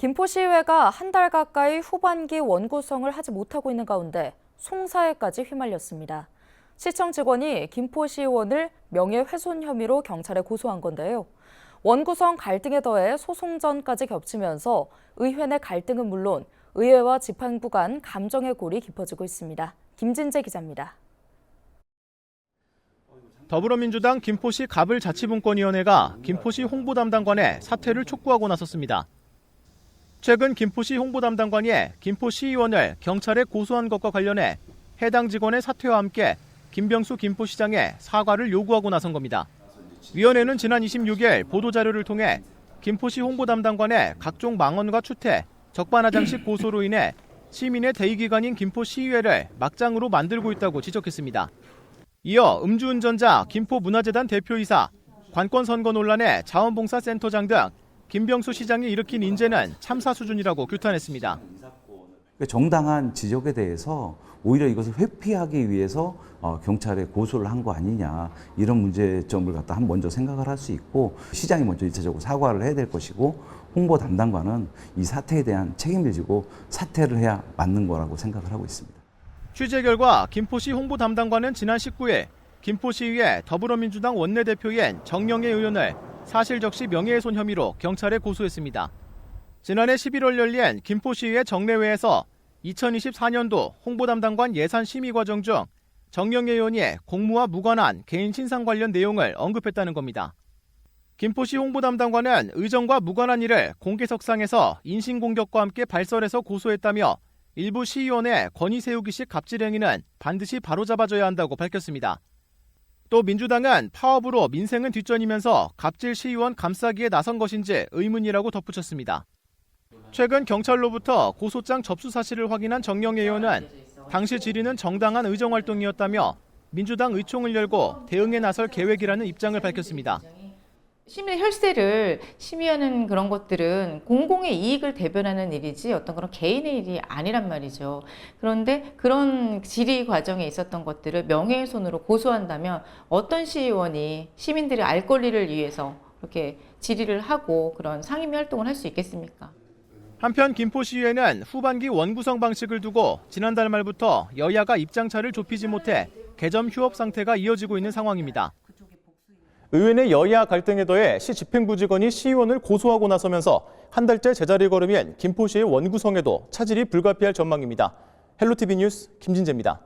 김포시의회가 한 달 가까이 후반기 원구성을 하지 못하고 있는 가운데 송사에까지 휘말렸습니다. 시청 직원이 김포시의원을 명예훼손 혐의로 경찰에 고소한 건데요. 원구성 갈등에 더해 소송전까지 겹치면서 의회 내 갈등은 물론 의회와 지방부 간 감정의 골이 깊어지고 있습니다. 김진재 기자입니다. 더불어민주당 김포시 가불자치분권위원회가 김포시 홍보담당관의 사퇴를 촉구하고 나섰습니다. 최근 김포시 홍보담당관이 김포시의원을 경찰에 고소한 것과 관련해 해당 직원의 사퇴와 함께 김병수 김포시장의 사과를 요구하고 나선 겁니다. 위원회는 지난 26일 보도자료를 통해 김포시 홍보담당관의 각종 망언과 추태, 적반하장식 고소로 인해 시민의 대의기관인 김포시의회를 막장으로 만들고 있다고 지적했습니다. 이어 음주운전자 김포문화재단 대표이사, 관권선거 논란의 자원봉사센터장 등 김병수 시장이 일으킨 인재는 참사 수준이라고 규탄했습니다. 정당한 지적에 대해서 오히려 이것을 회피하기 위해서 경찰에 고소를 한 거 아니냐, 이런 문제점을 갖다 먼저 생각을 할 수 있고, 시장이 먼저 1차적으로 사과를 해야 될 것이고, 홍보 담당관은 이 사태에 대한 책임을 지고 사퇴를 해야 맞는 거라고 생각을 하고 있습니다. 취재 결과 김포시 홍보 담당관은 지난 19일 김포시의회 더불어민주당 원내대표인 정영애 의원을 사실적시 명예훼손 혐의로 경찰에 고소했습니다. 지난해 11월 열린 김포시의회 정례회에서 2024년도 홍보담당관 예산심의 과정 중 정영애 의원이 공무와 무관한 개인 신상 관련 내용을 언급했다는 겁니다. 김포시 홍보담당관은 의정과 무관한 일을 공개석상에서 인신공격과 함께 발설해서 고소했다며 일부 시의원의 권위 세우기식 갑질 행위는 반드시 바로잡아줘야 한다고 밝혔습니다. 또 민주당은 파업으로 민생은 뒷전이면서 갑질 시의원 감싸기에 나선 것인지 의문이라고 덧붙였습니다. 최근 경찰로부터 고소장 접수 사실을 확인한 정영애 의원은 당시 질의는 정당한 의정활동이었다며 민주당 의총을 열고 대응에 나설 계획이라는 입장을 밝혔습니다. 시민의 혈세를 심의하는 그런 것들은 공공의 이익을 대변하는 일이지 어떤 그런 개인의 일이 아니란 말이죠. 그런데 그런 질의 과정에 있었던 것들을 명예훼손으로 고소한다면 어떤 시의원이 시민들의 알 권리를 위해서 그렇게 질의를 하고 그런 상임위 활동을 할 수 있겠습니까? 한편 김포시의회는 후반기 원구성 방식을 두고 지난달 말부터 여야가 입장차를 좁히지 못해 개점 휴업 상태가 이어지고 있는 상황입니다. 의회 내 여야 갈등에 더해 시 집행부 직원이 시의원을 고소하고 나서면서 한 달째 제자리 걸음인 김포시의 원구성에도 차질이 불가피할 전망입니다. 헬로티비 뉴스 김진재입니다.